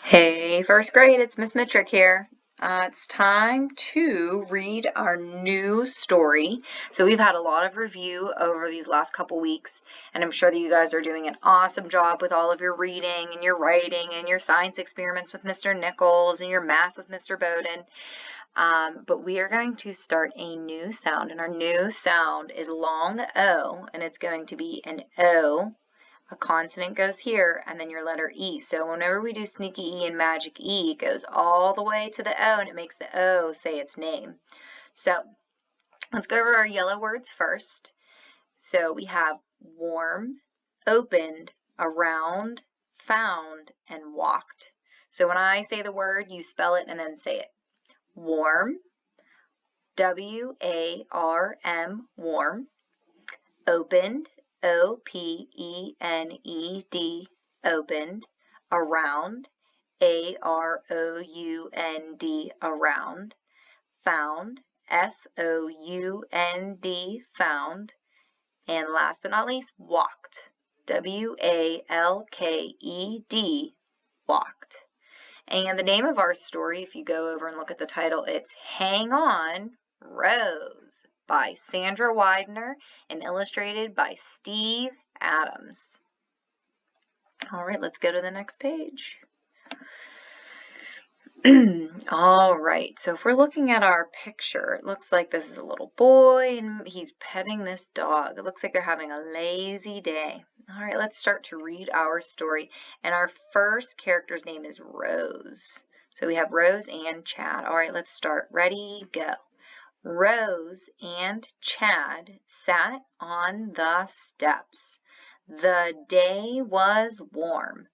Hey, first grade, it's Miss Mitrick here. It's time to read our new story. So we've had a lot of review over these last couple weeks, and I'm sure that you guys are doing an awesome job with all of your reading and your writing and your science experiments with Mr. Nichols and your math with Mr. Bowden. But we are going to start a new sound, and our new sound is long O, and it's going to be an O. A consonant goes here, and then your letter E. So whenever we do sneaky E and magic E, it goes all the way to the O, and it makes the O say its name. So let's go over our yellow words first. So we have warm, opened, around, found, and walked. So when I say the word, you spell it and then say it. Warm, W-A-R-M, warm. Opened, O-P-E-N-E-D, opened. Around, A-R-O-U-N-D, around. Found, F-O-U-N-D, found. And last but not least, walked, W-A-L-K-E-D, walked. And the name of our story, if you go over and look at the title, it's Hang On, Rose, by Sandra Widener and illustrated by Steve Adams. All right, let's go to the next page. All right, so if we're looking at our picture, it looks like this is a little boy and he's petting this dog. It looks like they're having a lazy day. All right, let's start to read our story. And our first character's name is Rose. So we have Rose and Chad. All right, let's start. Ready, go. Rose and Chad sat on the steps. The day was warm,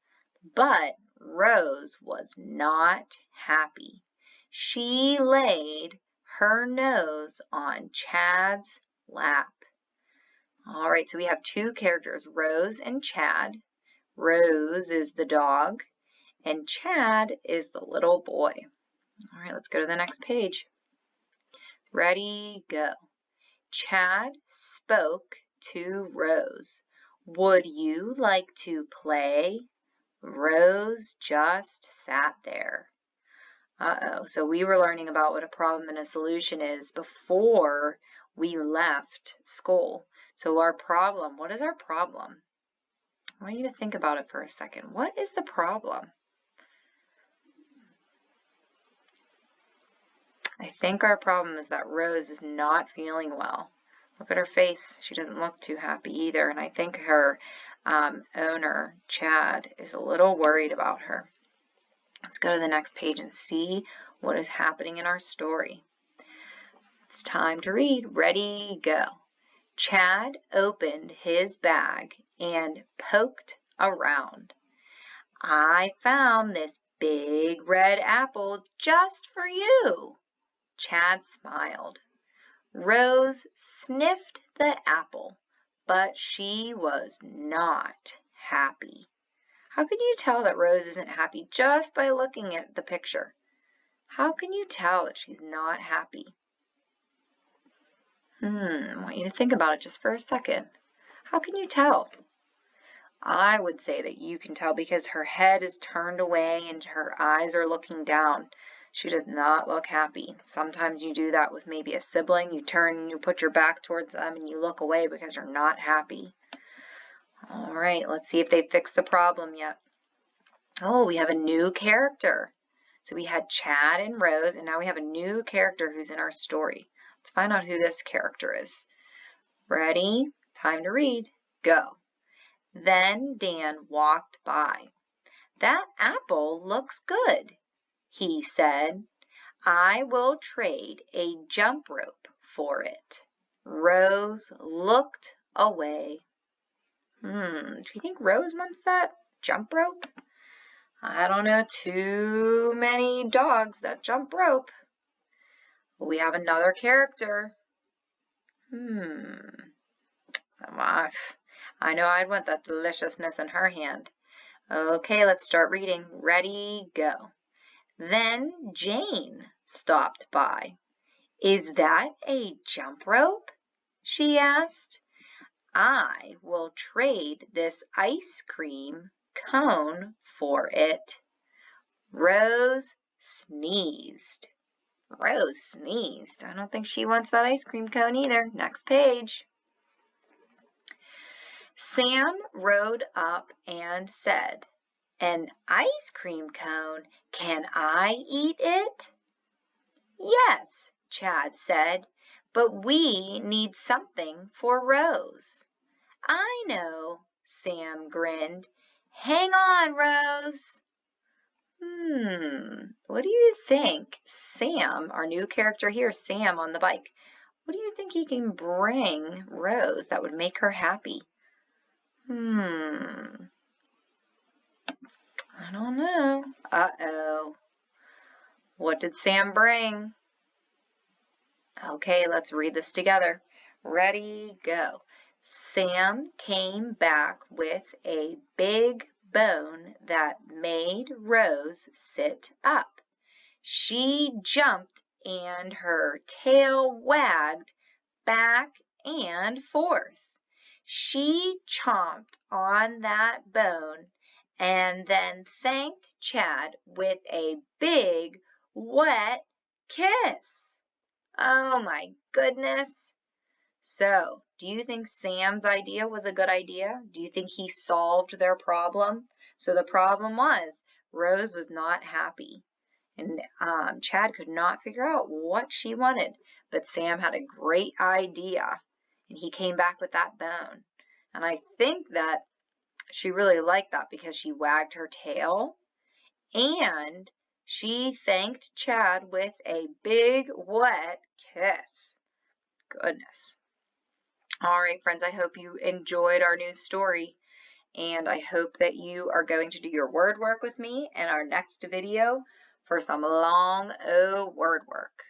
but Rose was not happy. She laid her nose on Chad's lap. All right, so we have two characters, Rose and Chad. Rose is the dog, and Chad is the little boy. All right, let's go to the next page. Ready, go. Chad spoke to Rose. Would you like to play? Rose just sat there. So we were learning about what a problem and a solution is before we left school. So our problem, what is our problem? I want you to think about it for a second. What is the problem? I think our problem is that Rose is not feeling well. Look at her face. She doesn't look too happy either. And I think her owner, Chad, is a little worried about her. Let's go to the next page and see what is happening in our story. It's time to read. Ready, go. Chad opened his bag and poked around. I found this big red apple just for you. Chad smiled. Rose sniffed the apple, but she was not happy. How can you tell that Rose isn't happy just by looking at the picture? How can you tell that she's not happy? I want you to think about it just for a second. How can you tell? I would say that you can tell because her head is turned away and her eyes are looking down. She does not look happy. Sometimes you do that with maybe a sibling. You turn and you put your back towards them and you look away because you're not happy. All right, let's see if they fixed the problem yet. Oh, we have a new character. So we had Chad and Rose, and now we have a new character who's in our story. Let's find out who this character is. Ready? Time to read. Go. Then Dan walked by. That apple looks good, he said. I will trade a jump rope for it. Rose looked away. Do you think Rose wants that jump rope? I don't know too many dogs that jump rope. We have another character. I know I'd want that deliciousness in her hand. Okay, let's start reading. Ready, go. Then Jane stopped by. Is that a jump rope? She asked. I will trade this ice cream cone for it. Rose sneezed. Rose sneezed. I don't think she wants that ice cream cone either. Next page. Sam rode up and said, "An ice cream cone? Can I eat it?" "Yes," Chad said, "but we need something for Rose." "I know," Sam grinned. "Hang on, Rose." What do you think Sam, our new character here, Sam on the bike, what do you think he can bring Rose that would make her happy? I don't know. Uh-oh. What did Sam bring? Okay, let's read this together. Ready, go. Sam came back with a big bone that made Rose sit up. She jumped and her tail wagged back and forth. She chomped on that bone and then thanked Chad with a big, wet kiss. Oh my goodness. So, do you think Sam's idea was a good idea? Do you think he solved their problem? So the problem was Rose was not happy. And Chad could not figure out what she wanted, but Sam had a great idea, and he came back with that bone. And I think that she really liked that because she wagged her tail, and she thanked Chad with a big, wet kiss. Goodness. All right, friends, I hope you enjoyed our new story. And I hope that you are going to do your word work with me in our next video for some long O word work.